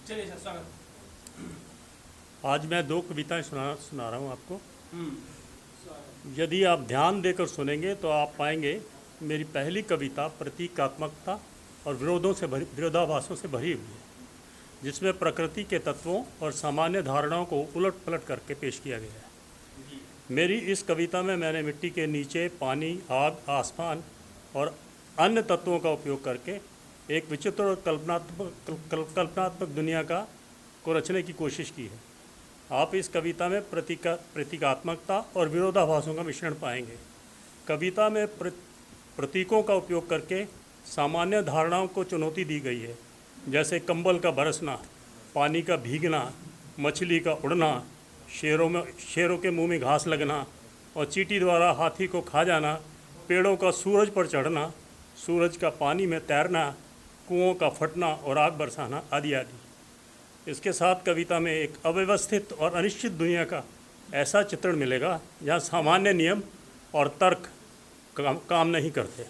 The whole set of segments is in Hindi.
चलिए सर, स्वागत। आज मैं दो कविताएं सुना रहा हूँ आपको। स्वागत। यदि आप ध्यान देकर सुनेंगे तो आप पाएंगे मेरी पहली कविता प्रतीकात्मकता और विरोधाभासों से भरी हुई है, जिसमें प्रकृति के तत्वों और सामान्य धारणाओं को उलट पलट करके पेश किया गया है। मेरी इस कविता में मैंने मिट्टी के नीचे पानी, आग, आसमान और अन्य तत्वों का उपयोग करके एक विचित्र और कल्पनात्मक दुनिया को रचने की कोशिश की है। आप इस कविता में प्रतीकात्मकता और विरोधाभासों का मिश्रण पाएंगे। कविता में प्रतीकों का उपयोग करके सामान्य धारणाओं को चुनौती दी गई है, जैसे कंबल का बरसना, पानी का भीगना, मछली का उड़ना, शेरों के मुंह में घास लगना और चींटी द्वारा हाथी को खा जाना, पेड़ों का सूरज पर चढ़ना, सूरज का पानी में तैरना, कुओं का फटना और आग बरसाना आदि आदि। इसके साथ कविता में एक अव्यवस्थित और अनिश्चित दुनिया का ऐसा चित्रण मिलेगा जहाँ सामान्य नियम और तर्क काम नहीं करते।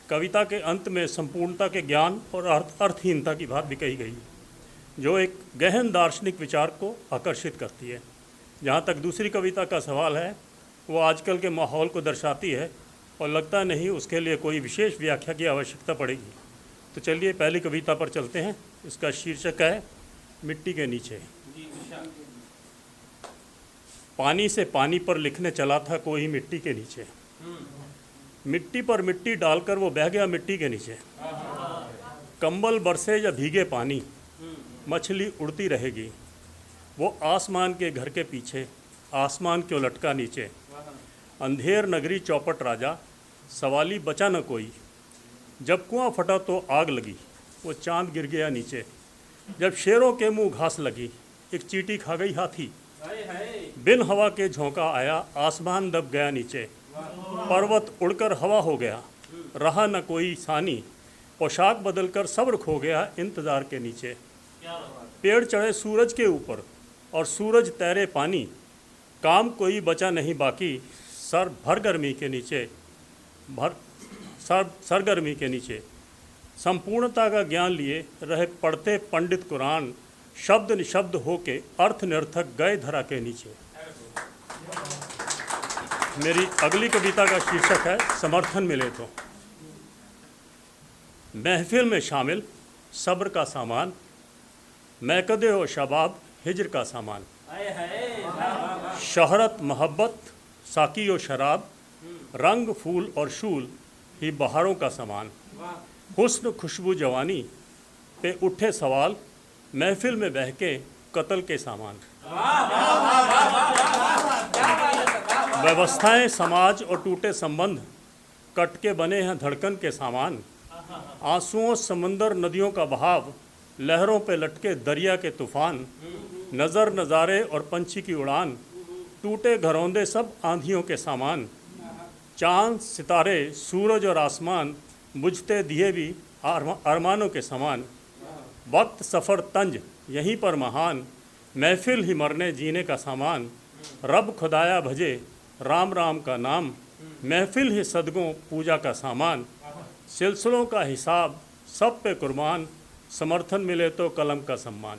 कविता के अंत में संपूर्णता के ज्ञान और अर्थहीनता की बात भी कही गई है, जो एक गहन दार्शनिक विचार को आकर्षित करती है। जहाँ तक दूसरी कविता का सवाल है, वो आजकल के माहौल को दर्शाती है और लगता नहीं उसके लिए कोई विशेष व्याख्या की आवश्यकता पड़ेगी। तो चलिए पहली कविता पर चलते हैं। इसका शीर्षक है मिट्टी के नीचे। पानी से पानी पर लिखने चला था कोई मिट्टी के नीचे, मिट्टी पर मिट्टी डालकर वो बह गया मिट्टी के नीचे। कंबल बरसे या भीगे पानी, मछली उड़ती रहेगी। वो आसमान के घर के पीछे, आसमान क्यों लटका नीचे। अंधेर नगरी चौपट राजा, सवाली बचा न कोई। जब कुआं फटा तो आग लगी, वो चांद गिर गया नीचे। जब शेरों के मुंह घास लगी, एक चींटी खा गई हाथी। बिन हवा के झोंका आया, आसमान दब गया नीचे। पर्वत उड़कर हवा हो गया, रहा न कोई सानी। पोशाक बदलकर सब्र खो गया इंतजार के नीचे। पेड़ चढ़े सूरज के ऊपर और सूरज तैरे पानी। काम कोई बचा नहीं बाकी, सरगर्मी के नीचे। सरगर्मी के नीचे संपूर्णता का ज्ञान लिए रहे पढ़ते पंडित कुरान। शब्द निशब्द होके अर्थ निरर्थक गए धरा के नीचे। मेरी अगली कविता का शीर्षक है समर्थन मिले तो। महफिल में शामिल सब्र का सामान, मैकदे हो शबाब हिजर का सामान। शहरत मोहब्बत साकी और शराब, रंग फूल और शूल ही बहारों का सामान। हुस्न खुशबू जवानी पे उठे सवाल, महफिल में बह के कत्ल के सामान। व्यवस्थाएं समाज और टूटे संबंध, कट के बने हैं धड़कन के सामान। आंसुओं समंदर नदियों का बहाव, लहरों पे लटके दरिया के तूफान। नज़र नज़ारे और पंछी की उड़ान, टूटे घरौंदे सब आंधियों के सामान। चांद सितारे सूरज और आसमान, बुझते दिए भी अरमानों के समान। वक्त सफ़र तंज यहीं पर महान, महफिल ही मरने जीने का सामान। रब खुदाया भजे राम राम का नाम, महफिल ही सदगों पूजा का सामान। सिलसिलों का हिसाब सब पे कुर्बान, समर्थन मिले तो कलम का सम्मान।